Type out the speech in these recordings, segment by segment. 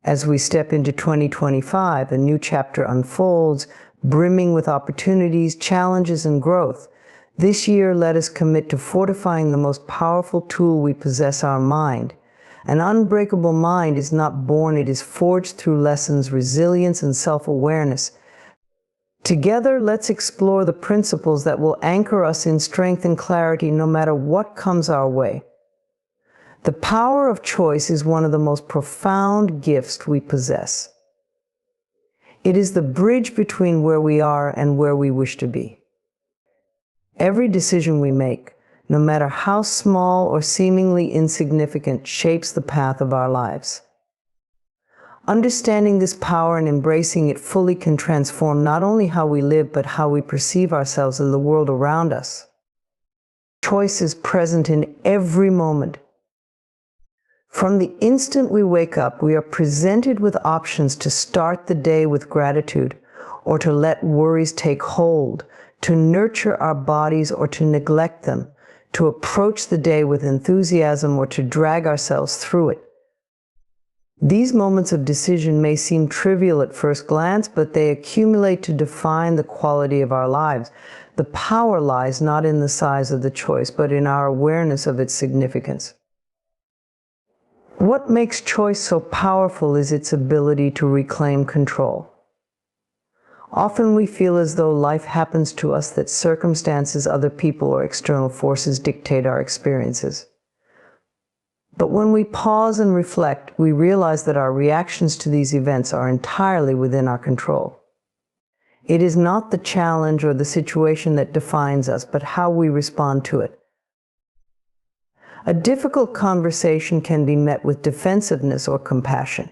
As we step into 2025, a new chapter unfolds, brimming with opportunities, challenges, and growth. This year, let us commit to fortifying the most powerful tool we possess, our mind. An unbreakable mind is not born, it is forged through lessons, resilience, and self-awareness. Together, let's explore the principles that will anchor us in strength and clarity no matter what comes our way. The power of choice is one of the most profound gifts we possess. It is the bridge between where we are and where we wish to be. Every decision we make, no matter how small or seemingly insignificant, shapes the path of our lives. Understanding this power and embracing it fully can transform not only how we live, but how we perceive ourselves and the world around us. Choice is present in every moment. From the instant we wake up, we are presented with options to start the day with gratitude, or to let worries take hold, to nurture our bodies or to neglect them, to approach the day with enthusiasm or to drag ourselves through it. These moments of decision may seem trivial at first glance, but they accumulate to define the quality of our lives. The power lies not in the size of the choice, but in our awareness of its significance. What makes choice so powerful is its ability to reclaim control. Often we feel as though life happens to us, that circumstances, other people, or external forces dictate our experiences. But when we pause and reflect, we realize that our reactions to these events are entirely within our control. It is not the challenge or the situation that defines us, but how we respond to it. A difficult conversation can be met with defensiveness or compassion.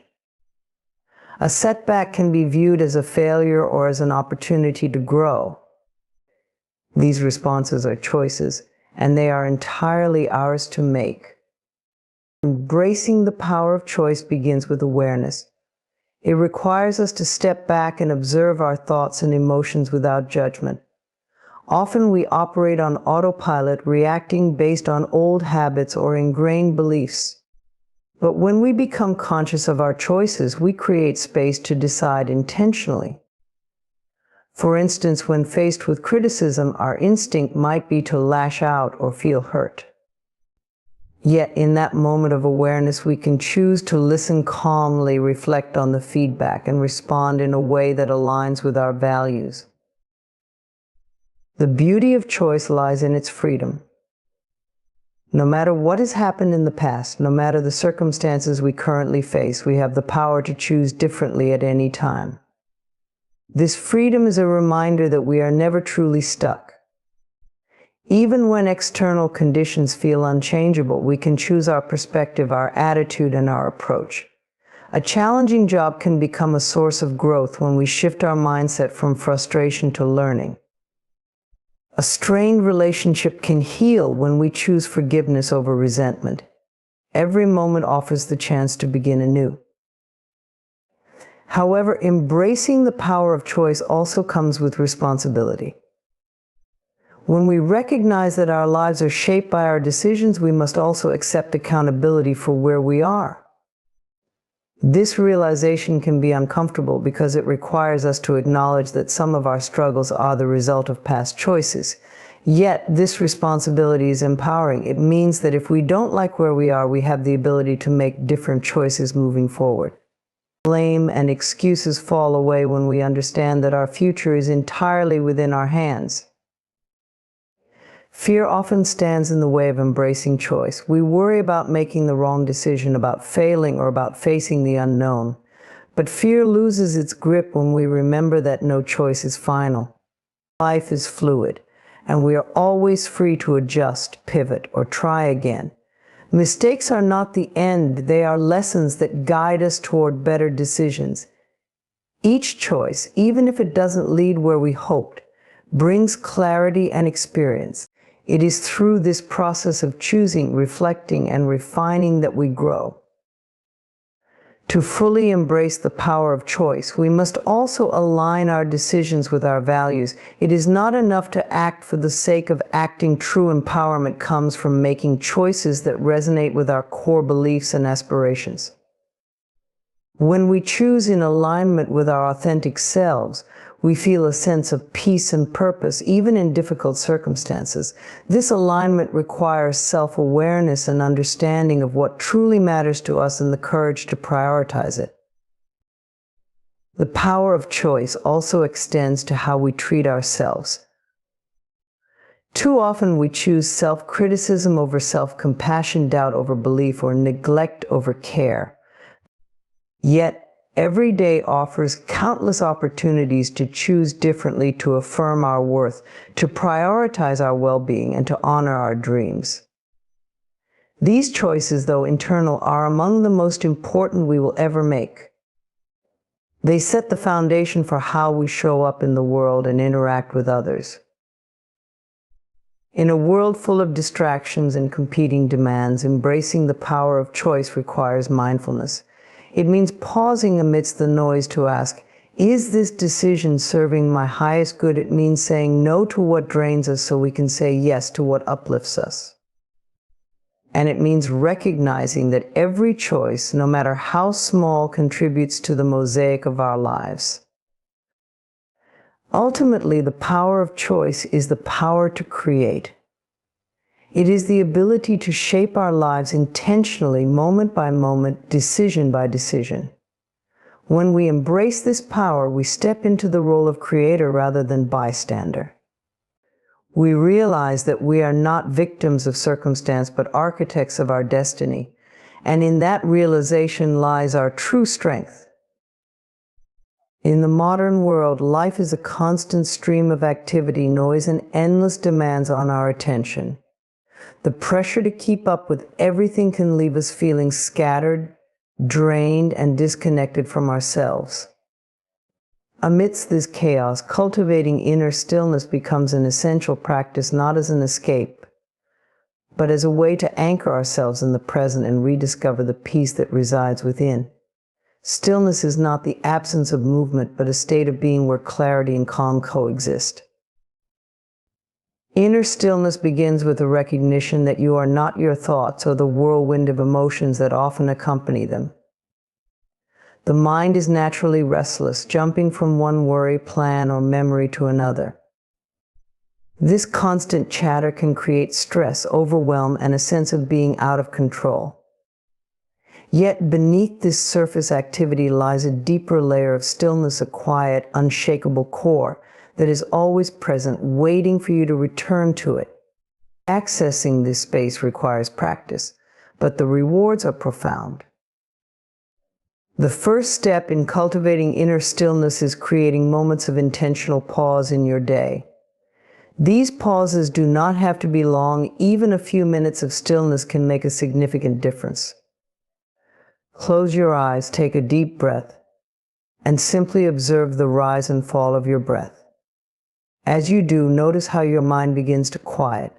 A setback can be viewed as a failure or as an opportunity to grow. These responses are choices, and they are entirely ours to make. Embracing the power of choice begins with awareness. It requires us to step back and observe our thoughts and emotions without judgment. Often we operate on autopilot, reacting based on old habits or ingrained beliefs. But when we become conscious of our choices, we create space to decide intentionally. For instance, when faced with criticism, our instinct might be to lash out or feel hurt. Yet in that moment of awareness, we can choose to listen calmly, reflect on the feedback, and respond in a way that aligns with our values. The beauty of choice lies in its freedom. No matter what has happened in the past, no matter the circumstances we currently face, we have the power to choose differently at any time. This freedom is a reminder that we are never truly stuck. Even when external conditions feel unchangeable, we can choose our perspective, our attitude, and our approach. A challenging job can become a source of growth when we shift our mindset from frustration to learning. A strained relationship can heal when we choose forgiveness over resentment. Every moment offers the chance to begin anew. However, embracing the power of choice also comes with responsibility. When we recognize that our lives are shaped by our decisions, we must also accept accountability for where we are. This realization can be uncomfortable because it requires us to acknowledge that some of our struggles are the result of past choices. Yet, this responsibility is empowering. It means that if we don't like where we are, we have the ability to make different choices moving forward. Blame and excuses fall away when we understand that our future is entirely within our hands. Fear often stands in the way of embracing choice. We worry about making the wrong decision, about failing, or about facing the unknown. But fear loses its grip when we remember that no choice is final. Life is fluid, and we are always free to adjust, pivot, or try again. Mistakes are not the end. They are lessons that guide us toward better decisions. Each choice, even if it doesn't lead where we hoped, brings clarity and experience. It is through this process of choosing, reflecting, and refining that we grow. To fully embrace the power of choice, we must also align our decisions with our values. It is not enough to act for the sake of acting. True empowerment comes from making choices that resonate with our core beliefs and aspirations. When we choose in alignment with our authentic selves, we feel a sense of peace and purpose, even in difficult circumstances. This alignment requires self-awareness and understanding of what truly matters to us and the courage to prioritize it. The power of choice also extends to how we treat ourselves. Too often we choose self-criticism over self-compassion, doubt over belief, or neglect over care. Yet, every day offers countless opportunities to choose differently, to affirm our worth, to prioritize our well-being, and to honor our dreams. These choices, though internal, are among the most important we will ever make. They set the foundation for how we show up in the world and interact with others. In a world full of distractions and competing demands, embracing the power of choice requires mindfulness. It means pausing amidst the noise to ask, is this decision serving my highest good? It means saying no to what drains us so we can say yes to what uplifts us. And it means recognizing that every choice, no matter how small, contributes to the mosaic of our lives. Ultimately, the power of choice is the power to create. It is the ability to shape our lives intentionally, moment by moment, decision by decision. When we embrace this power, we step into the role of creator rather than bystander. We realize that we are not victims of circumstance, but architects of our destiny. And in that realization lies our true strength. In the modern world, life is a constant stream of activity, noise, and endless demands on our attention. The pressure to keep up with everything can leave us feeling scattered, drained, and disconnected from ourselves. Amidst this chaos, cultivating inner stillness becomes an essential practice, not as an escape, but as a way to anchor ourselves in the present and rediscover the peace that resides within. Stillness is not the absence of movement, but a state of being where clarity and calm coexist. Inner stillness begins with a recognition that you are not your thoughts or the whirlwind of emotions that often accompany them. The mind is naturally restless, jumping from one worry, plan, or memory to another. This constant chatter can create stress, overwhelm, and a sense of being out of control. Yet beneath this surface activity lies a deeper layer of stillness, a quiet, unshakable core that is always present, waiting for you to return to it. Accessing this space requires practice, but the rewards are profound. The first step in cultivating inner stillness is creating moments of intentional pause in your day. These pauses do not have to be long. Even a few minutes of stillness can make a significant difference. Close your eyes, take a deep breath, and simply observe the rise and fall of your breath. As you do, notice how your mind begins to quiet.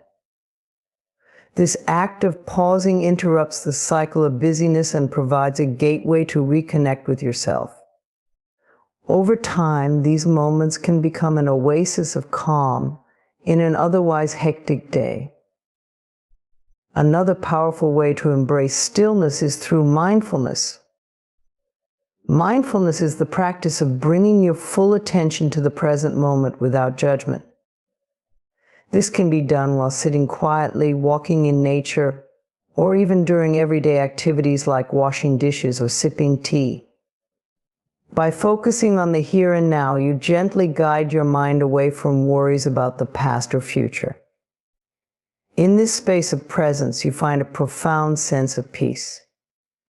This act of pausing interrupts the cycle of busyness and provides a gateway to reconnect with yourself. Over time, these moments can become an oasis of calm in an otherwise hectic day. Another powerful way to embrace stillness is through mindfulness. Mindfulness is the practice of bringing your full attention to the present moment without judgment. This can be done while sitting quietly, walking in nature, or even during everyday activities like washing dishes or sipping tea. By focusing on the here and now, you gently guide your mind away from worries about the past or future. In this space of presence, you find a profound sense of peace.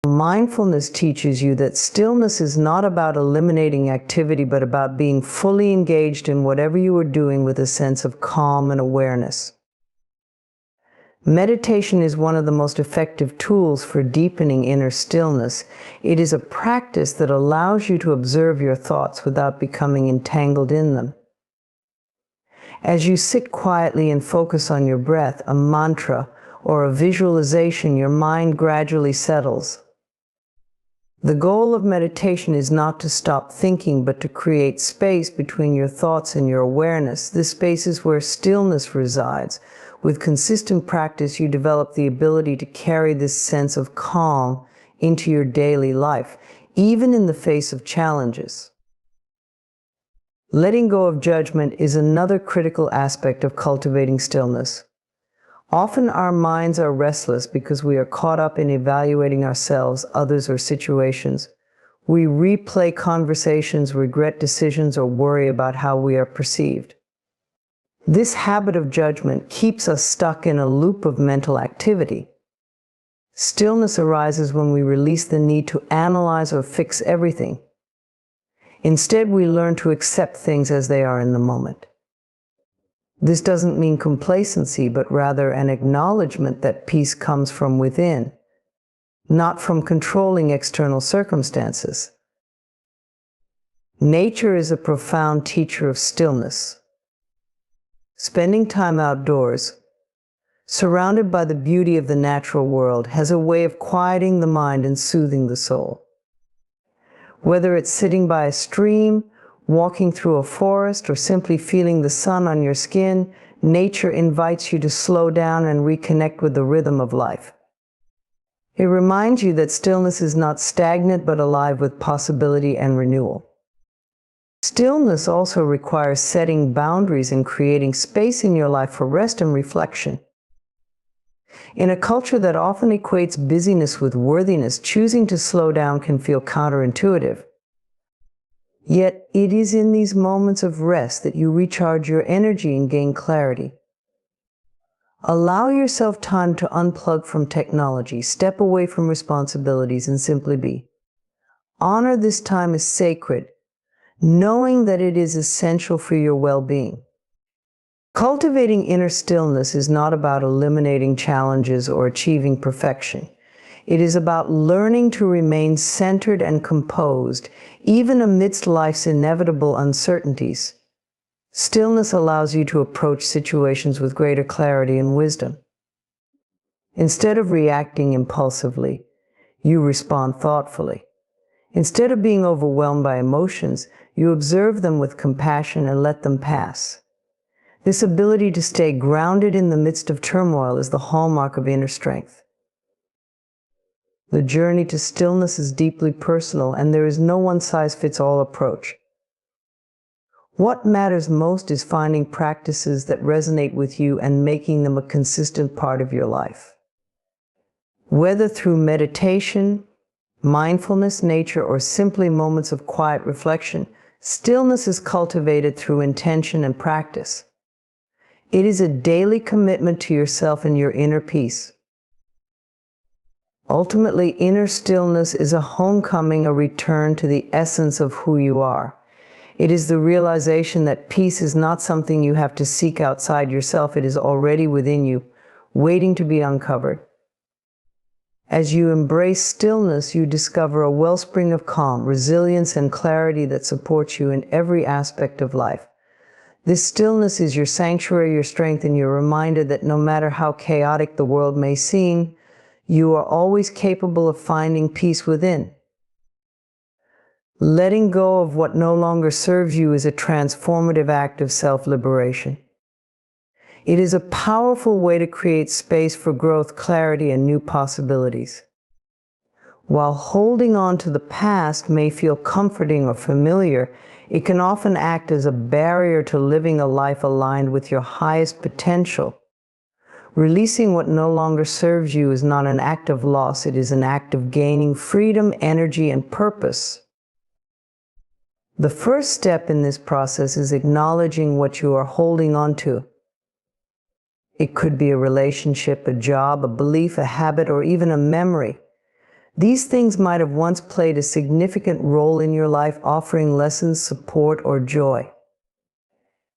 Mindfulness teaches you that stillness is not about eliminating activity, but about being fully engaged in whatever you are doing with a sense of calm and awareness. Meditation is one of the most effective tools for deepening inner stillness. It is a practice that allows you to observe your thoughts without becoming entangled in them. As you sit quietly and focus on your breath, a mantra, or a visualization, your mind gradually settles. The goal of meditation is not to stop thinking, but to create space between your thoughts and your awareness. This space is where stillness resides. With consistent practice, you develop the ability to carry this sense of calm into your daily life. even in the face of challenges. Letting go of judgment is another critical aspect of cultivating stillness. Often our minds are restless because we are caught up in evaluating ourselves, others, or situations. We replay conversations, regret decisions, or worry about how we are perceived. This habit of judgment keeps us stuck in a loop of mental activity. Stillness arises when we release the need to analyze or fix everything. Instead, we learn to accept things as they are in the moment. This doesn't mean complacency, but rather an acknowledgement that peace comes from within, not from controlling external circumstances. Nature is a profound teacher of stillness. Spending time outdoors, surrounded by the beauty of the natural world, has a way of quieting the mind and soothing the soul. Whether it's sitting by a stream, walking through a forest, or simply feeling the sun on your skin, nature invites you to slow down and reconnect with the rhythm of life. It reminds you that stillness is not stagnant but alive with possibility and renewal. Stillness also requires setting boundaries and creating space in your life for rest and reflection. In a culture that often equates busyness with worthiness, choosing to slow down can feel counterintuitive. Yet, it is in these moments of rest that you recharge your energy and gain clarity. Allow yourself time to unplug from technology, step away from responsibilities, and simply be. Honor this time as sacred, knowing that it is essential for your well-being. Cultivating inner stillness is not about eliminating challenges or achieving perfection. It is about learning to remain centered and composed, even amidst life's inevitable uncertainties. Stillness allows you to approach situations with greater clarity and wisdom. Instead of reacting impulsively, you respond thoughtfully. Instead of being overwhelmed by emotions, you observe them with compassion and let them pass. This ability to stay grounded in the midst of turmoil is the hallmark of inner strength. The journey to stillness is deeply personal, and there is no one-size-fits-all approach. What matters most is finding practices that resonate with you and making them a consistent part of your life. Whether through meditation, mindfulness, nature, or simply moments of quiet reflection, stillness is cultivated through intention and practice. It is a daily commitment to yourself and your inner peace. Ultimately, inner stillness is a homecoming, a return to the essence of who you are. It is the realization that peace is not something you have to seek outside yourself. It is already within you, waiting to be uncovered. As you embrace stillness, you discover a wellspring of calm, resilience, and clarity that supports you in every aspect of life. This stillness is your sanctuary, your strength, and your reminder that no matter how chaotic the world may seem, you are always capable of finding peace within. Letting go of what no longer serves you is a transformative act of self-liberation. It is a powerful way to create space for growth, clarity, and new possibilities. While holding on to the past may feel comforting or familiar, it can often act as a barrier to living a life aligned with your highest potential. Releasing what no longer serves you is not an act of loss, it is an act of gaining freedom, energy, and purpose. The first step in this process is acknowledging what you are holding on to. It could be a relationship, a job, a belief, a habit, or even a memory. These things might have once played a significant role in your life, offering lessons, support, or joy.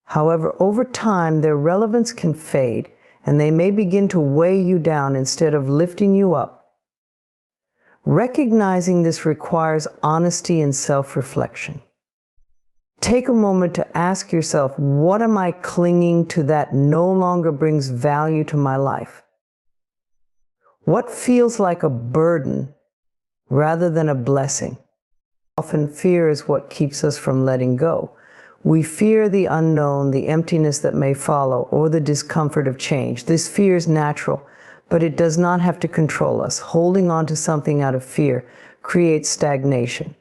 However, over time, their relevance can fade, and they may begin to weigh you down instead of lifting you up. Recognizing this requires honesty and self-reflection. Take a moment to ask yourself, what am I clinging to that no longer brings value to my life? What feels like a burden rather than a blessing? Often fear is what keeps us from letting go. We fear the unknown, the emptiness that may follow, or the discomfort of change. This fear is natural, but it does not have to control us. Holding on to something out of fear creates stagnation.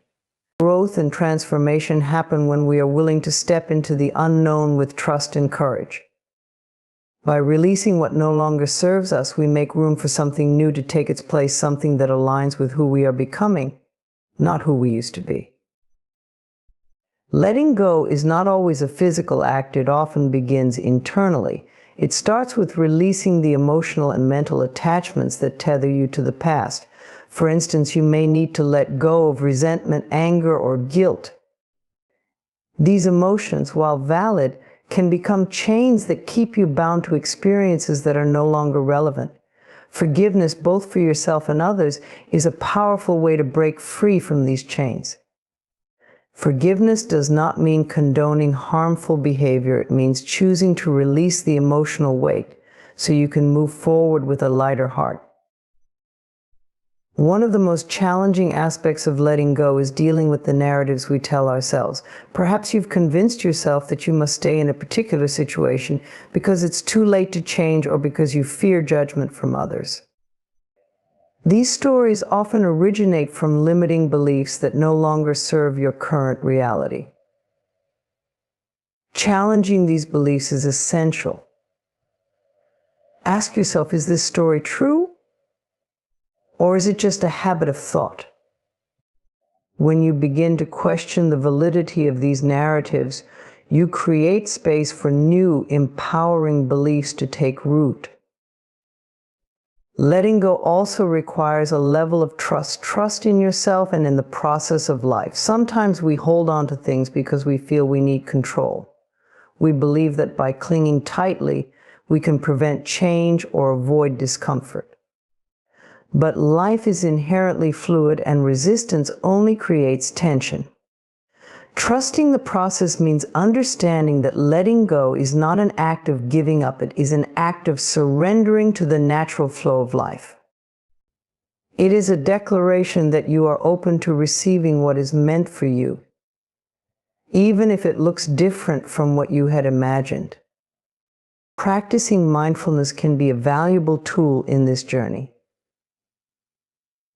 Growth and transformation happen when we are willing to step into the unknown with trust and courage. By releasing what no longer serves us, we make room for something new to take its place, something that aligns with who we are becoming, not who we used to be. Letting go is not always a physical act. It often begins internally. It starts with releasing the emotional and mental attachments that tether you to the past. For instance, you may need to let go of resentment, anger, or guilt. These emotions, while valid, can become chains that keep you bound to experiences that are no longer relevant. Forgiveness, both for yourself and others, is a powerful way to break free from these chains. Forgiveness does not mean condoning harmful behavior. It means choosing to release the emotional weight so you can move forward with a lighter heart. One of the most challenging aspects of letting go is dealing with the narratives we tell ourselves. Perhaps you've convinced yourself that you must stay in a particular situation because it's too late to change or because you fear judgment from others. These stories often originate from limiting beliefs that no longer serve your current reality. Challenging these beliefs is essential. Ask yourself, is this story true? Or is it just a habit of thought? When you begin to question the validity of these narratives, you create space for new, empowering beliefs to take root. Letting go also requires a level of trust in yourself and in the process of life. Sometimes we hold on to things because we feel we need control. We believe that by clinging tightly, we can prevent change or avoid discomfort. But life is inherently fluid, and resistance only creates tension. Trusting the process means understanding that letting go is not an act of giving up. It is an act of surrendering to the natural flow of life. It is a declaration that you are open to receiving what is meant for you, even if it looks different from what you had imagined. Practicing mindfulness can be a valuable tool in this journey.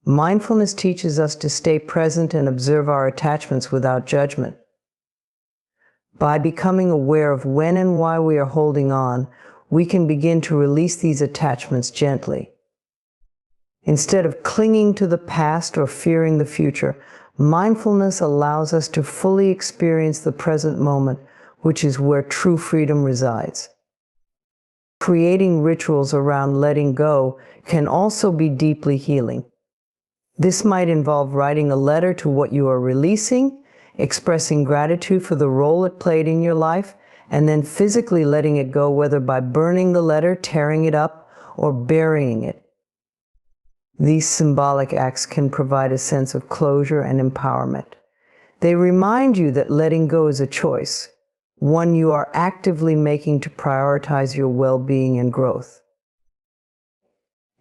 Mindfulness teaches us to stay present and observe our attachments without judgment. By becoming aware of when and why we are holding on, we can begin to release these attachments gently. Instead of clinging to the past or fearing the future, mindfulness allows us to fully experience the present moment, which is where true freedom resides. Creating rituals around letting go can also be deeply healing. This might involve writing a letter to what you are releasing, expressing gratitude for the role it played in your life, and then physically letting it go, whether by burning the letter, tearing it up, or burying it. These symbolic acts can provide a sense of closure and empowerment. They remind you that letting go is a choice, one you are actively making to prioritize your well-being and growth.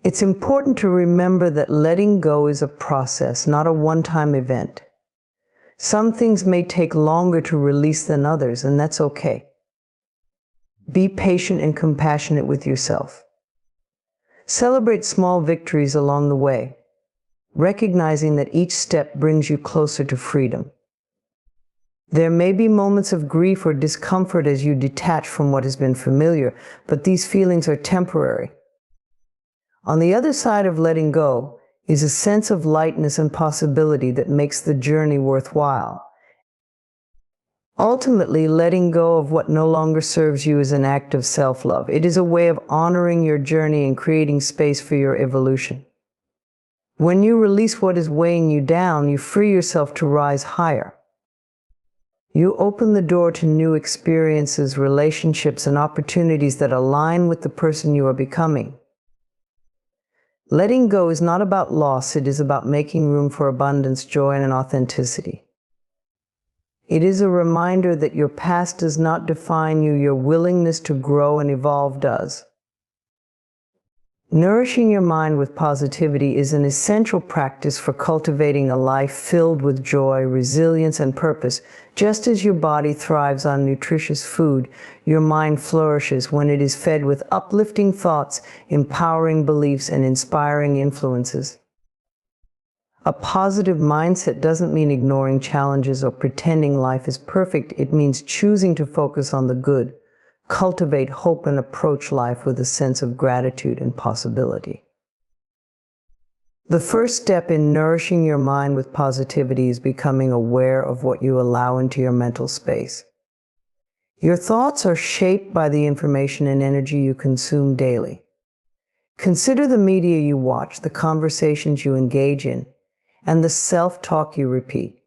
It's important to remember that letting go is a process, not a one-time event. Some things may take longer to release than others, and that's okay. Be patient and compassionate with yourself. Celebrate small victories along the way, recognizing that each step brings you closer to freedom. There may be moments of grief or discomfort as you detach from what has been familiar, but these feelings are temporary. On the other side of letting go is a sense of lightness and possibility that makes the journey worthwhile. Ultimately, letting go of what no longer serves you is an act of self-love. It is a way of honoring your journey and creating space for your evolution. When you release what is weighing you down, you free yourself to rise higher. You open the door to new experiences, relationships, and opportunities that align with the person you are becoming. Letting go is not about loss. It is about making room for abundance, joy, and authenticity. It is a reminder that your past does not define you. Your willingness to grow and evolve does. Nourishing your mind with positivity is an essential practice for cultivating a life filled with joy, resilience, and purpose. Just as your body thrives on nutritious food, your mind flourishes when it is fed with uplifting thoughts, empowering beliefs, and inspiring influences. A positive mindset doesn't mean ignoring challenges or pretending life is perfect. It means choosing to focus on the good, cultivate hope, and approach life with a sense of gratitude and possibility. The first step in nourishing your mind with positivity is becoming aware of what you allow into your mental space. Your thoughts are shaped by the information and energy you consume daily. Consider the media you watch, the conversations you engage in, and the self-talk you repeat.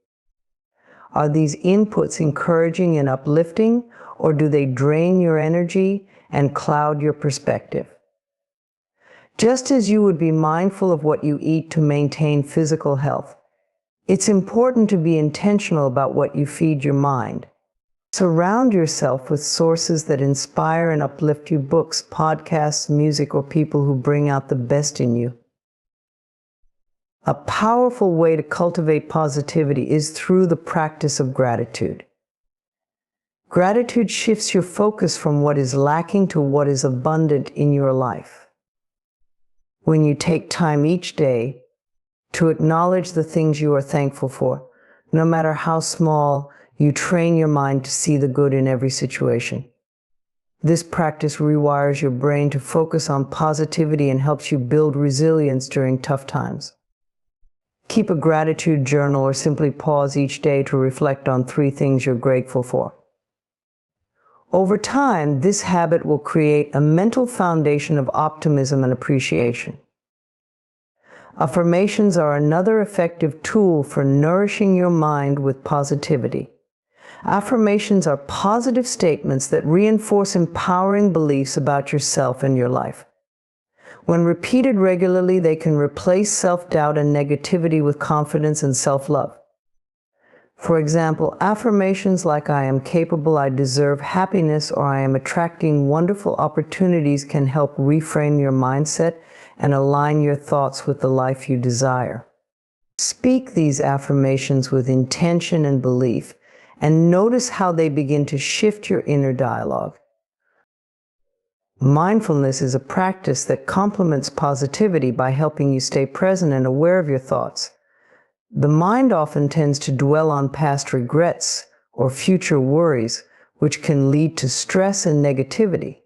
Are these inputs encouraging and uplifting, or do they drain your energy and cloud your perspective? Just as you would be mindful of what you eat to maintain physical health, it's important to be intentional about what you feed your mind. Surround yourself with sources that inspire and uplift you: books, podcasts, music, or people who bring out the best in you. A powerful way to cultivate positivity is through the practice of gratitude. Gratitude shifts your focus from what is lacking to what is abundant in your life. When you take time each day to acknowledge the things you are thankful for, no matter how small, you train your mind to see the good in every situation. This practice rewires your brain to focus on positivity and helps you build resilience during tough times. Keep a gratitude journal or simply pause each day to reflect on 3 things you're grateful for. Over time, this habit will create a mental foundation of optimism and appreciation. Affirmations are another effective tool for nourishing your mind with positivity. Affirmations are positive statements that reinforce empowering beliefs about yourself and your life. When repeated regularly, they can replace self-doubt and negativity with confidence and self-love. For example, affirmations like "I am capable," "I deserve happiness," or "I am attracting wonderful opportunities" can help reframe your mindset and align your thoughts with the life you desire. Speak these affirmations with intention and belief, and notice how they begin to shift your inner dialogue. Mindfulness is a practice that complements positivity by helping you stay present and aware of your thoughts. The mind often tends to dwell on past regrets or future worries, which can lead to stress and negativity.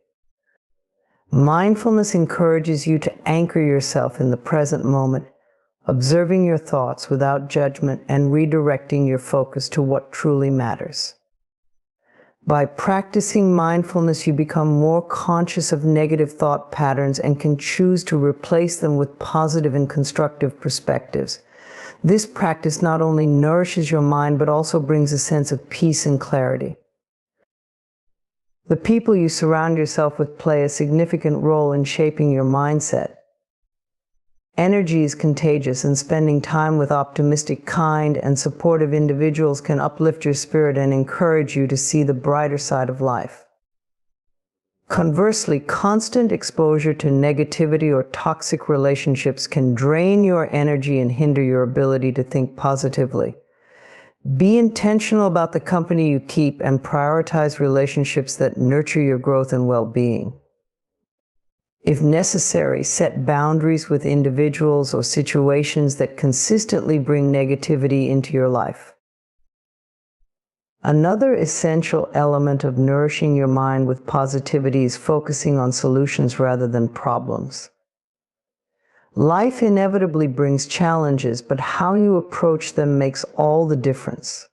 Mindfulness encourages you to anchor yourself in the present moment, observing your thoughts without judgment and redirecting your focus to what truly matters. By practicing mindfulness, you become more conscious of negative thought patterns and can choose to replace them with positive and constructive perspectives. This practice not only nourishes your mind, but also brings a sense of peace and clarity. The people you surround yourself with play a significant role in shaping your mindset. Energy is contagious, and spending time with optimistic, kind, and supportive individuals can uplift your spirit and encourage you to see the brighter side of life. Conversely, constant exposure to negativity or toxic relationships can drain your energy and hinder your ability to think positively. Be intentional about the company you keep and prioritize relationships that nurture your growth and well-being. If necessary, set boundaries with individuals or situations that consistently bring negativity into your life. Another essential element of nourishing your mind with positivity is focusing on solutions rather than problems. Life inevitably brings challenges, but how you approach them makes all the difference.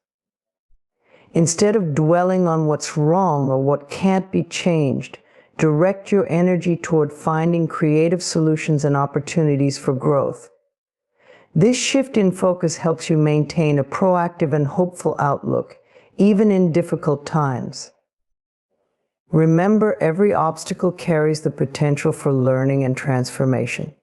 Instead of dwelling on what's wrong or what can't be changed, direct your energy toward finding creative solutions and opportunities for growth. This shift in focus helps you maintain a proactive and hopeful outlook, even in difficult times. Remember, every obstacle carries the potential for learning and transformation.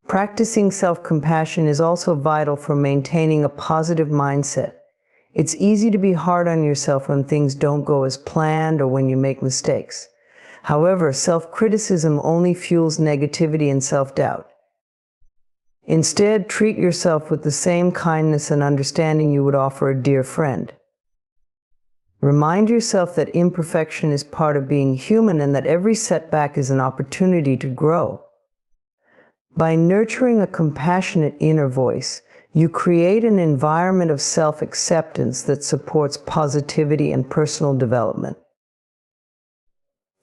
Practicing self-compassion is also vital for maintaining a positive mindset. It's easy to be hard on yourself when things don't go as planned or when you make mistakes. However, self-criticism only fuels negativity and self-doubt. Instead, treat yourself with the same kindness and understanding you would offer a dear friend. Remind yourself that imperfection is part of being human and that every setback is an opportunity to grow. By nurturing a compassionate inner voice, you create an environment of self-acceptance that supports positivity and personal development.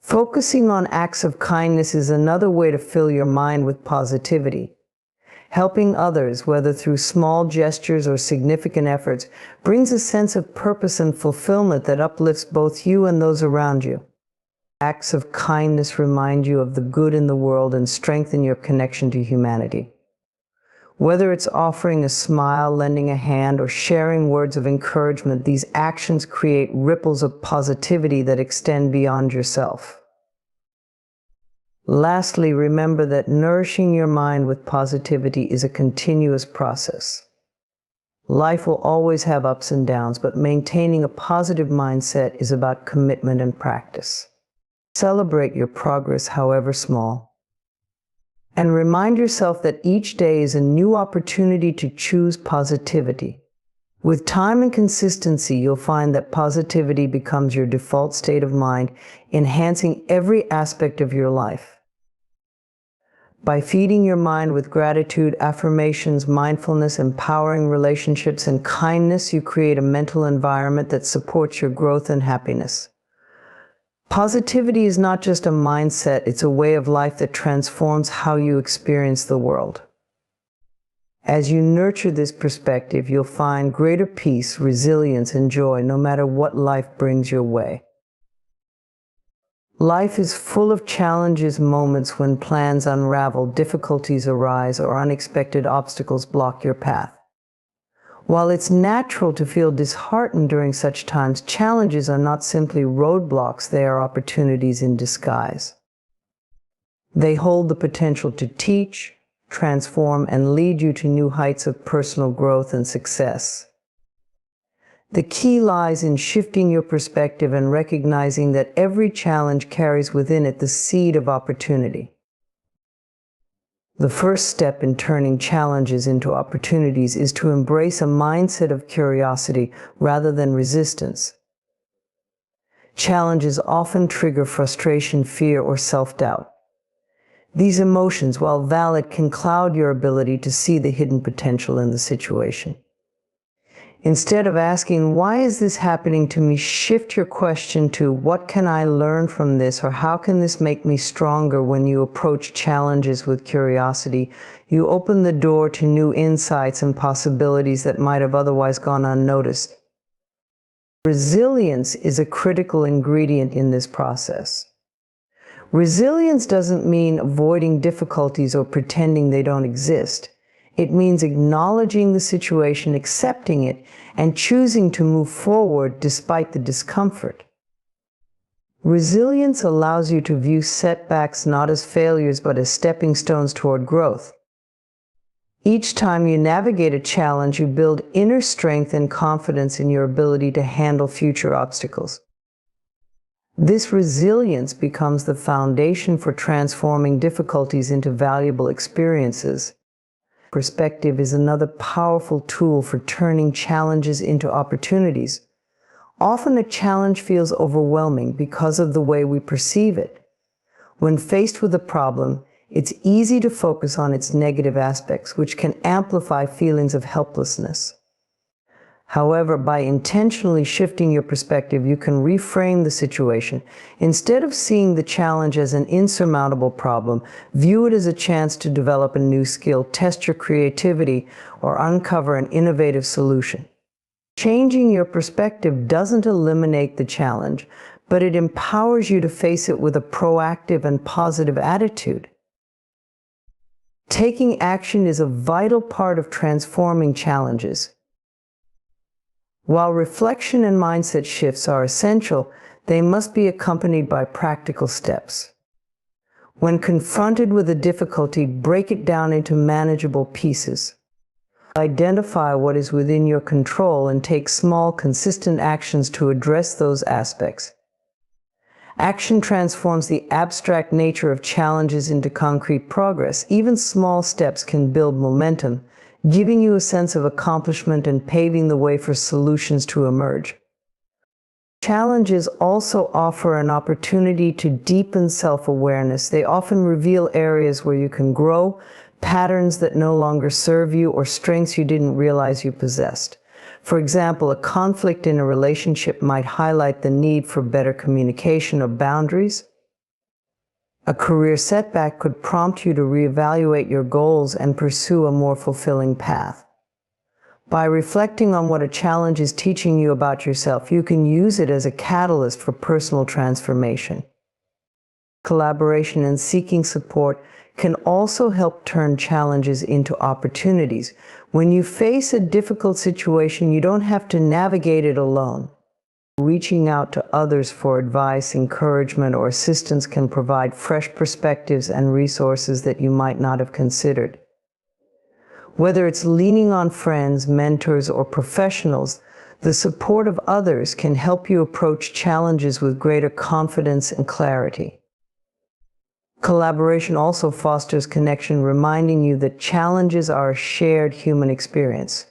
Focusing on acts of kindness is another way to fill your mind with positivity. Helping others, whether through small gestures or significant efforts, brings a sense of purpose and fulfillment that uplifts both you and those around you. Acts of kindness remind you of the good in the world and strengthen your connection to humanity. Whether it's offering a smile, lending a hand, or sharing words of encouragement, these actions create ripples of positivity that extend beyond yourself. Lastly, remember that nourishing your mind with positivity is a continuous process. Life will always have ups and downs, but maintaining a positive mindset is about commitment and practice. Celebrate your progress, however small. And remind yourself that each day is a new opportunity to choose positivity. With time and consistency, you'll find that positivity becomes your default state of mind, enhancing every aspect of your life. By feeding your mind with gratitude, affirmations, mindfulness, empowering relationships, and kindness, you create a mental environment that supports your growth and happiness. Positivity is not just a mindset, it's a way of life that transforms how you experience the world. As you nurture this perspective, you'll find greater peace, resilience, and joy no matter what life brings your way. Life is full of challenges, moments when plans unravel, difficulties arise, or unexpected obstacles block your path. While it's natural to feel disheartened during such times, challenges are not simply roadblocks, they are opportunities in disguise. They hold the potential to teach, transform, and lead you to new heights of personal growth and success. The key lies in shifting your perspective and recognizing that every challenge carries within it the seed of opportunity. The first step in turning challenges into opportunities is to embrace a mindset of curiosity rather than resistance. Challenges often trigger frustration, fear, or self-doubt. These emotions, while valid, can cloud your ability to see the hidden potential in the situation. Instead of asking, "Why is this happening to me?" shift your question to, "What can I learn from this?" or "How can this make me stronger?" When you approach challenges with curiosity, you open the door to new insights and possibilities that might have otherwise gone unnoticed. Resilience is a critical ingredient in this process. Resilience doesn't mean avoiding difficulties or pretending they don't exist. It means acknowledging the situation, accepting it, and choosing to move forward despite the discomfort. Resilience allows you to view setbacks not as failures but as stepping stones toward growth. Each time you navigate a challenge, you build inner strength and confidence in your ability to handle future obstacles. This resilience becomes the foundation for transforming difficulties into valuable experiences. Perspective is another powerful tool for turning challenges into opportunities. Often a challenge feels overwhelming because of the way we perceive it. When faced with a problem, it's easy to focus on its negative aspects, which can amplify feelings of helplessness. However, by intentionally shifting your perspective, you can reframe the situation. Instead of seeing the challenge as an insurmountable problem, view it as a chance to develop a new skill, test your creativity, or uncover an innovative solution. Changing your perspective doesn't eliminate the challenge, but it empowers you to face it with a proactive and positive attitude. Taking action is a vital part of transforming challenges. While reflection and mindset shifts are essential, they must be accompanied by practical steps. When confronted with a difficulty, break it down into manageable pieces. Identify what is within your control and take small, consistent actions to address those aspects. Action transforms the abstract nature of challenges into concrete progress. Even small steps can build momentum, giving you a sense of accomplishment and paving the way for solutions to emerge. Challenges also offer an opportunity to deepen self-awareness. They often reveal areas where you can grow, patterns that no longer serve you, or strengths you didn't realize you possessed. For example, a conflict in a relationship might highlight the need for better communication or boundaries. A career setback could prompt you to reevaluate your goals and pursue a more fulfilling path. By reflecting on what a challenge is teaching you about yourself, you can use it as a catalyst for personal transformation. Collaboration and seeking support can also help turn challenges into opportunities. When you face a difficult situation, you don't have to navigate it alone. Reaching out to others for advice, encouragement, or assistance can provide fresh perspectives and resources that you might not have considered. Whether it's leaning on friends, mentors, or professionals, the support of others can help you approach challenges with greater confidence and clarity. Collaboration also fosters connection, reminding you that challenges are a shared human experience.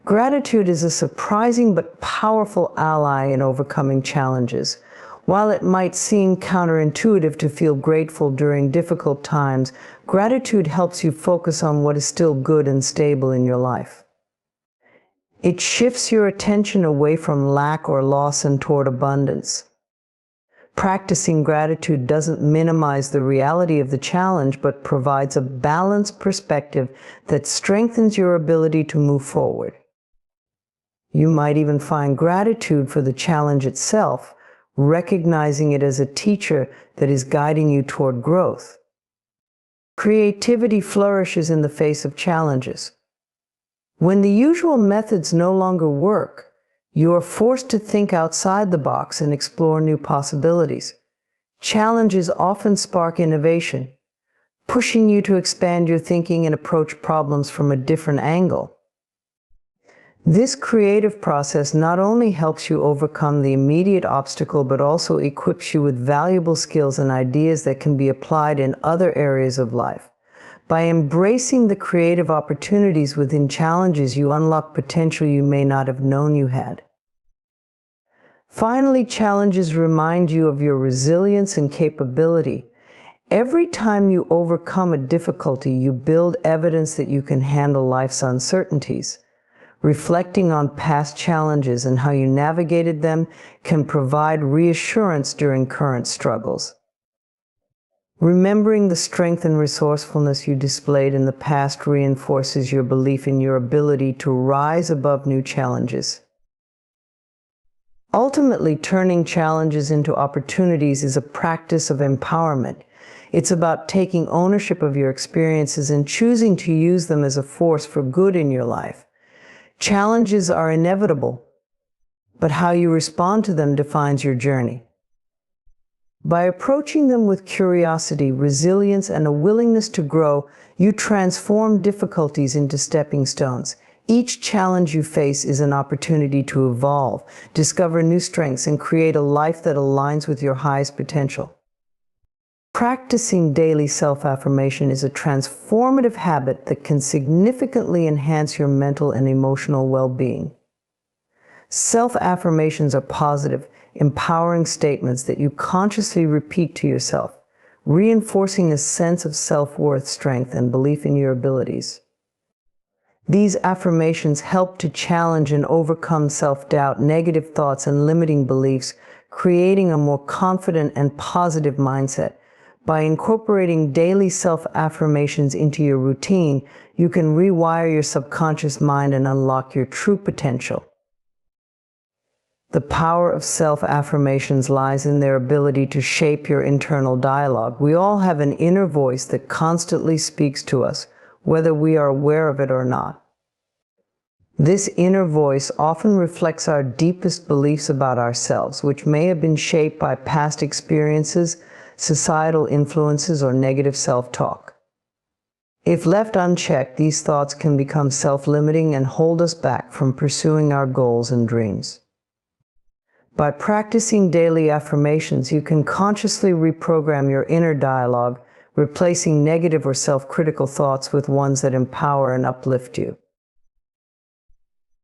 Gratitude is a surprising but powerful ally in overcoming challenges. While it might seem counterintuitive to feel grateful during difficult times, gratitude helps you focus on what is still good and stable in your life. It shifts your attention away from lack or loss and toward abundance. Practicing gratitude doesn't minimize the reality of the challenge, but provides a balanced perspective that strengthens your ability to move forward. You might even find gratitude for the challenge itself, recognizing it as a teacher that is guiding you toward growth. Creativity flourishes in the face of challenges. When the usual methods no longer work, you are forced to think outside the box and explore new possibilities. Challenges often spark innovation, pushing you to expand your thinking and approach problems from a different angle. This creative process not only helps you overcome the immediate obstacle, but also equips you with valuable skills and ideas that can be applied in other areas of life. By embracing the creative opportunities within challenges, you unlock potential you may not have known you had. Finally, challenges remind you of your resilience and capability. Every time you overcome a difficulty, you build evidence that you can handle life's uncertainties. Reflecting on past challenges and how you navigated them can provide reassurance during current struggles. Remembering the strength and resourcefulness you displayed in the past reinforces your belief in your ability to rise above new challenges. Ultimately, turning challenges into opportunities is a practice of empowerment. It's about taking ownership of your experiences and choosing to use them as a force for good in your life. Challenges are inevitable, but how you respond to them defines your journey. By approaching them with curiosity, resilience, and a willingness to grow, you transform difficulties into stepping stones. Each challenge you face is an opportunity to evolve, discover new strengths, and create a life that aligns with your highest potential. Practicing daily self-affirmation is a transformative habit that can significantly enhance your mental and emotional well-being. Self-affirmations are positive, empowering statements that you consciously repeat to yourself, reinforcing a sense of self-worth, strength, and belief in your abilities. These affirmations help to challenge and overcome self-doubt, negative thoughts, and limiting beliefs, creating a more confident and positive mindset. By incorporating daily self-affirmations into your routine, you can rewire your subconscious mind and unlock your true potential. The power of self-affirmations lies in their ability to shape your internal dialogue. We all have an inner voice that constantly speaks to us, whether we are aware of it or not. This inner voice often reflects our deepest beliefs about ourselves, which may have been shaped by past experiences, societal influences, or negative self-talk. If left unchecked, these thoughts can become self-limiting and hold us back from pursuing our goals and dreams. By practicing daily affirmations, you can consciously reprogram your inner dialogue, replacing negative or self-critical thoughts with ones that empower and uplift you.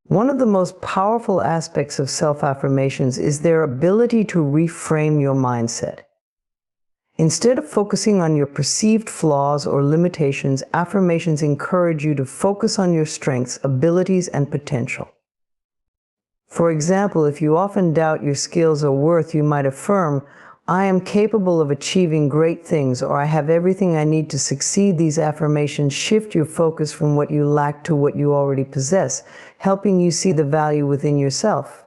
One of the most powerful aspects of self-affirmations is their ability to reframe your mindset. Instead of focusing on your perceived flaws or limitations, affirmations encourage you to focus on your strengths, abilities, and potential. For example, if you often doubt your skills or worth, you might affirm, "I am capable of achieving great things," or "I have everything I need to succeed." These affirmations shift your focus from what you lack to what you already possess, helping you see the value within yourself.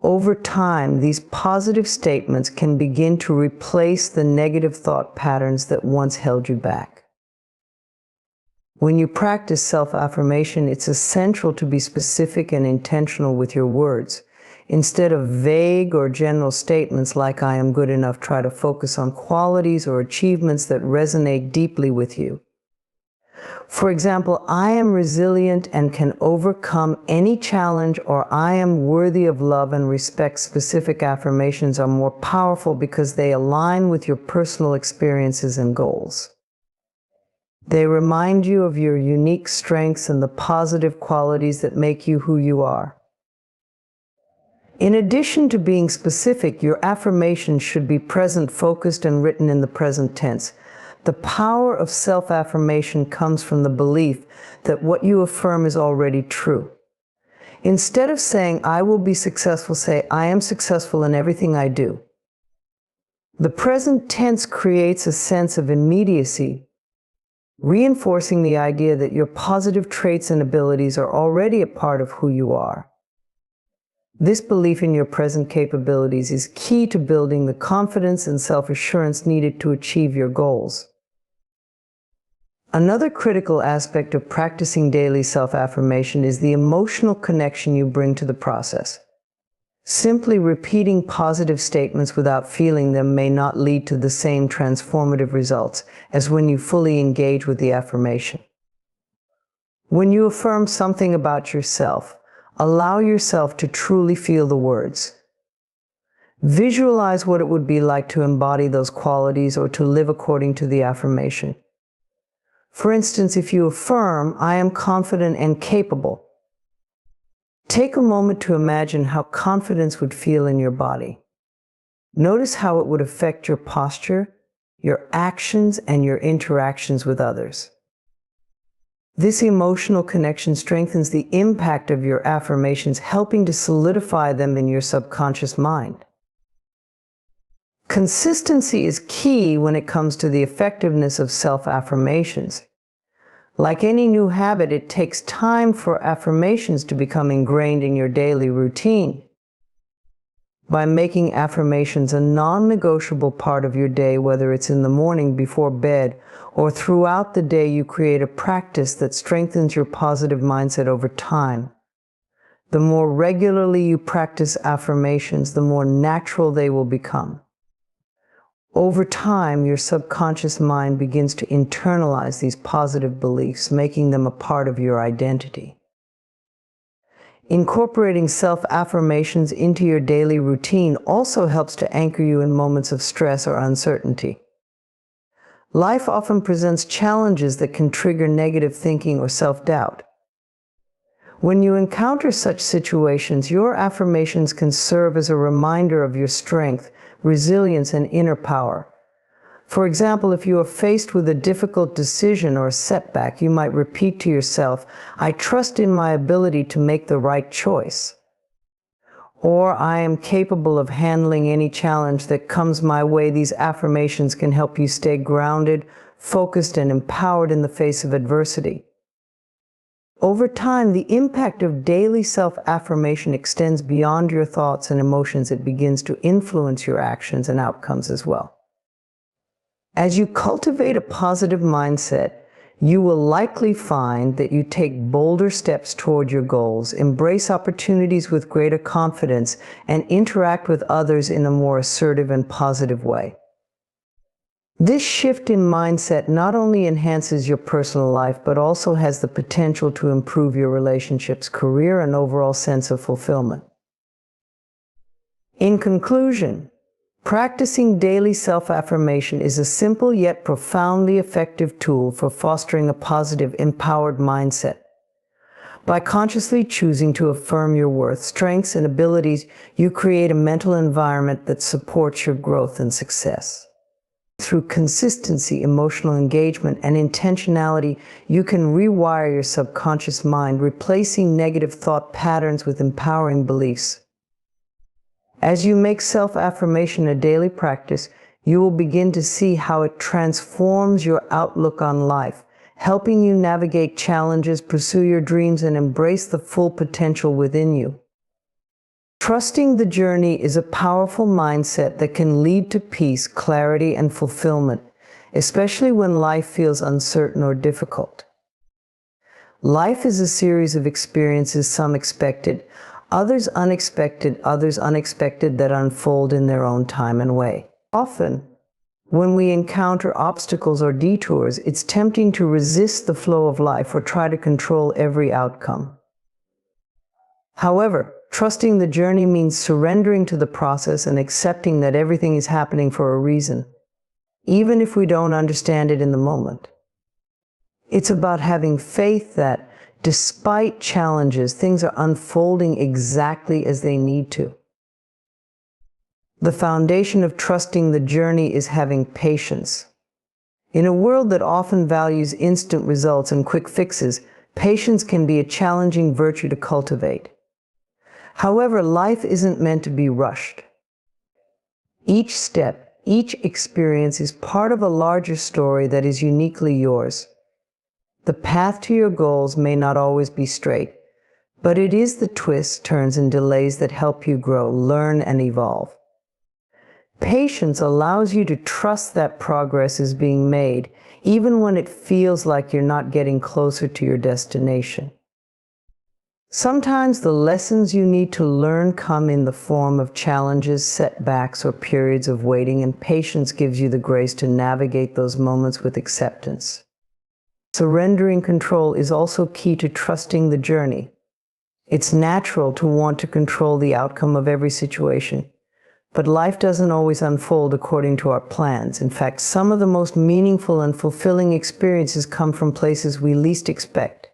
Over time, these positive statements can begin to replace the negative thought patterns that once held you back. When you practice self-affirmation, it's essential to be specific and intentional with your words. Instead of vague or general statements like "I am good enough," try to focus on qualities or achievements that resonate deeply with you. For example, "I am resilient and can overcome any challenge," or "I am worthy of love and respect." Specific affirmations are more powerful because they align with your personal experiences and goals. They remind you of your unique strengths and the positive qualities that make you who you are. In addition to being specific, your affirmations should be present, focused, and written in the present tense. The power of self-affirmation comes from the belief that what you affirm is already true. Instead of saying, "I will be successful," say, "I am successful in everything I do." The present tense creates a sense of immediacy, reinforcing the idea that your positive traits and abilities are already a part of who you are. This belief in your present capabilities is key to building the confidence and self-assurance needed to achieve your goals. Another critical aspect of practicing daily self-affirmation is the emotional connection you bring to the process. Simply repeating positive statements without feeling them may not lead to the same transformative results as when you fully engage with the affirmation. When you affirm something about yourself, allow yourself to truly feel the words. Visualize what it would be like to embody those qualities or to live according to the affirmation. For instance, if you affirm, "I am confident and capable," take a moment to imagine how confidence would feel in your body. Notice how it would affect your posture, your actions, and your interactions with others. This emotional connection strengthens the impact of your affirmations, helping to solidify them in your subconscious mind. Consistency is key when it comes to the effectiveness of self-affirmations. Like any new habit, it takes time for affirmations to become ingrained in your daily routine. By making affirmations a non-negotiable part of your day, whether it's in the morning before bed or throughout the day, you create a practice that strengthens your positive mindset over time. The more regularly you practice affirmations, the more natural they will become. Over time, your subconscious mind begins to internalize these positive beliefs, making them a part of your identity. Incorporating self-affirmations into your daily routine also helps to anchor you in moments of stress or uncertainty. Life often presents challenges that can trigger negative thinking or self-doubt. When you encounter such situations, your affirmations can serve as a reminder of your strength, resilience, and inner power. For example, if you are faced with a difficult decision or a setback, you might repeat to yourself, "I trust in my ability to make the right choice." Or, "I am capable of handling any challenge that comes my way." These affirmations can help you stay grounded, focused, and empowered in the face of adversity. Over time, the impact of daily self-affirmation extends beyond your thoughts and emotions. It begins to influence your actions and outcomes as well. As you cultivate a positive mindset, you will likely find that you take bolder steps toward your goals, embrace opportunities with greater confidence, and interact with others in a more assertive and positive way. This shift in mindset not only enhances your personal life, but also has the potential to improve your relationships, career, and overall sense of fulfillment. In conclusion, practicing daily self-affirmation is a simple yet profoundly effective tool for fostering a positive, empowered mindset. By consciously choosing to affirm your worth, strengths, and abilities, you create a mental environment that supports your growth and success. Through consistency, emotional engagement, and intentionality, you can rewire your subconscious mind, replacing negative thought patterns with empowering beliefs. As you make self-affirmation a daily practice, you will begin to see how it transforms your outlook on life, helping you navigate challenges, pursue your dreams, and embrace the full potential within you. Trusting the journey is a powerful mindset that can lead to peace, clarity, and fulfillment, especially when life feels uncertain or difficult. Life is a series of experiences, some expected, others unexpected, that unfold in their own time and way. Often, when we encounter obstacles or detours, it's tempting to resist the flow of life or try to control every outcome. However, trusting the journey means surrendering to the process and accepting that everything is happening for a reason, even if we don't understand it in the moment. It's about having faith that, despite challenges, things are unfolding exactly as they need to. The foundation of trusting the journey is having patience. In a world that often values instant results and quick fixes, patience can be a challenging virtue to cultivate. However, life isn't meant to be rushed. Each step, each experience is part of a larger story that is uniquely yours. The path to your goals may not always be straight, but it is the twists, turns, and delays that help you grow, learn, and evolve. Patience allows you to trust that progress is being made, even when it feels like you're not getting closer to your destination. Sometimes the lessons you need to learn come in the form of challenges, setbacks, or periods of waiting, and patience gives you the grace to navigate those moments with acceptance. Surrendering control is also key to trusting the journey. It's natural to want to control the outcome of every situation, but life doesn't always unfold according to our plans. In fact, some of the most meaningful and fulfilling experiences come from places we least expect.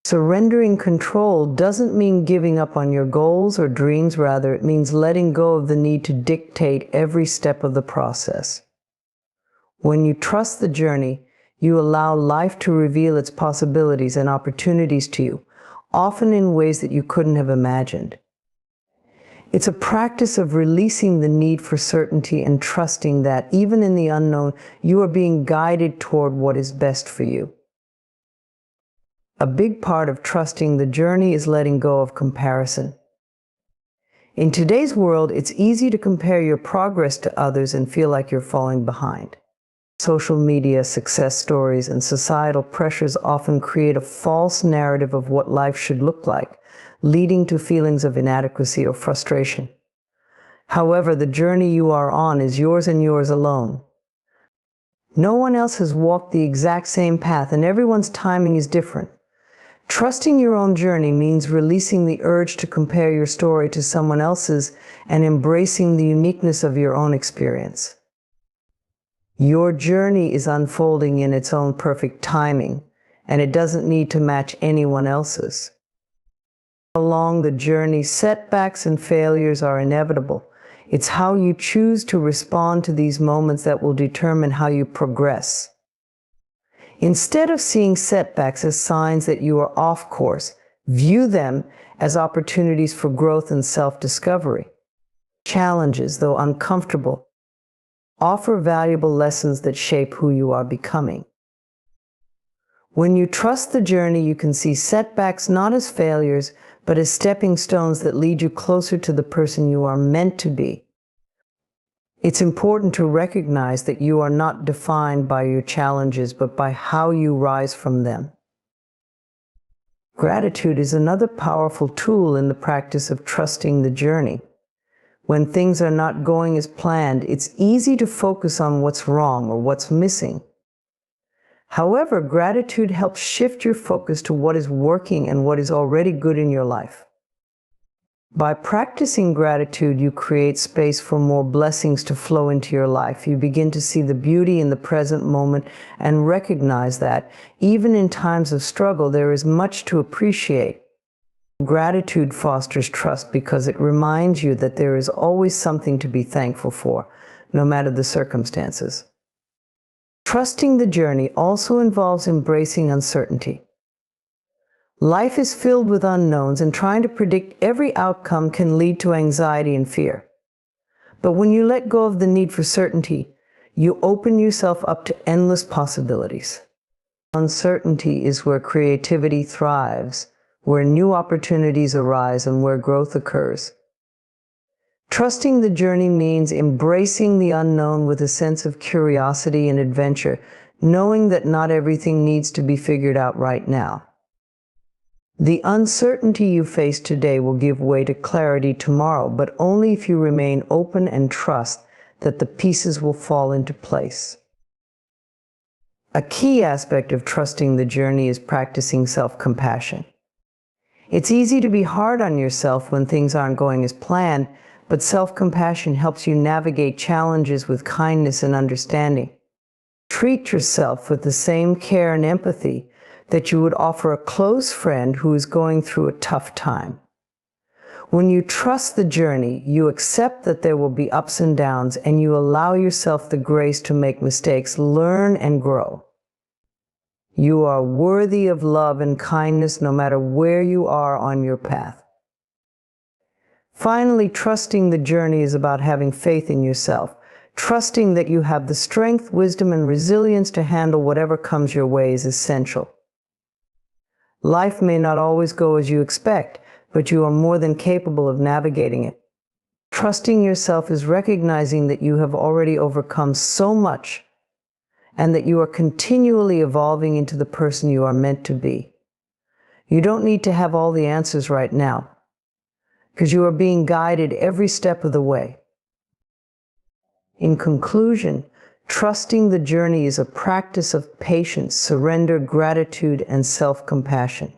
Surrendering control doesn't mean giving up on your goals or dreams. Rather, it means letting go of the need to dictate every step of the process. When you trust the journey, you allow life to reveal its possibilities and opportunities to you, often in ways that you couldn't have imagined. It's a practice of releasing the need for certainty and trusting that, even in the unknown, you are being guided toward what is best for you. A big part of trusting the journey is letting go of comparison. In today's world, it's easy to compare your progress to others and feel like you're falling behind. Social media, success stories, and societal pressures often create a false narrative of what life should look like, leading to feelings of inadequacy or frustration. However, the journey you are on is yours and yours alone. No one else has walked the exact same path, and everyone's timing is different. Trusting your own journey means releasing the urge to compare your story to someone else's and embracing the uniqueness of your own experience. Your journey is unfolding in its own perfect timing, and it doesn't need to match anyone else's. Along the journey, setbacks and failures are inevitable. It's how you choose to respond to these moments that will determine how you progress. Instead of seeing setbacks as signs that you are off course, view them as opportunities for growth and self-discovery. Challenges, though uncomfortable, offer valuable lessons that shape who you are becoming. When you trust the journey, you can see setbacks not as failures, but as stepping stones that lead you closer to the person you are meant to be. It's important to recognize that you are not defined by your challenges, but by how you rise from them. Gratitude is another powerful tool in the practice of trusting the journey. When things are not going as planned, it's easy to focus on what's wrong or what's missing. However, gratitude helps shift your focus to what is working and what is already good in your life. By practicing gratitude, you create space for more blessings to flow into your life. You begin to see the beauty in the present moment and recognize that, even in times of struggle, there is much to appreciate. Gratitude fosters trust because it reminds you that there is always something to be thankful for, no matter the circumstances. Trusting the journey also involves embracing uncertainty. Life is filled with unknowns, and trying to predict every outcome can lead to anxiety and fear. But when you let go of the need for certainty, you open yourself up to endless possibilities. Uncertainty is where creativity thrives, where new opportunities arise, and where growth occurs. Trusting the journey means embracing the unknown with a sense of curiosity and adventure, knowing that not everything needs to be figured out right now. The uncertainty you face today will give way to clarity tomorrow, but only if you remain open and trust that the pieces will fall into place. A key aspect of trusting the journey is practicing self-compassion. It's easy to be hard on yourself when things aren't going as planned, but self-compassion helps you navigate challenges with kindness and understanding. Treat yourself with the same care and empathy that you would offer a close friend who is going through a tough time. When you trust the journey, you accept that there will be ups and downs, and you allow yourself the grace to make mistakes, learn, and grow. You are worthy of love and kindness no matter where you are on your path. Finally, trusting the journey is about having faith in yourself, trusting that you have the strength, wisdom, and resilience to handle whatever comes your way is essential. Life may not always go as you expect, but you are more than capable of navigating it. Trusting yourself is recognizing that you have already overcome so much and that you are continually evolving into the person you are meant to be. You don't need to have all the answers right now, because you are being guided every step of the way. In conclusion, trusting the journey is a practice of patience, surrender, gratitude, and self-compassion.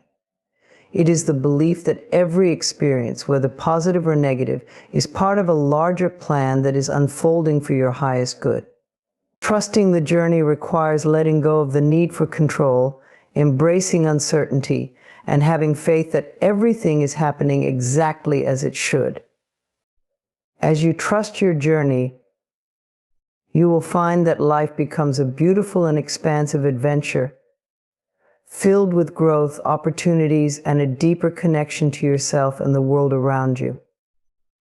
It is the belief that every experience, whether positive or negative, is part of a larger plan that is unfolding for your highest good. Trusting the journey requires letting go of the need for control, embracing uncertainty, and having faith that everything is happening exactly as it should. As you trust your journey, you will find that life becomes a beautiful and expansive adventure, filled with growth, opportunities, and a deeper connection to yourself and the world around you.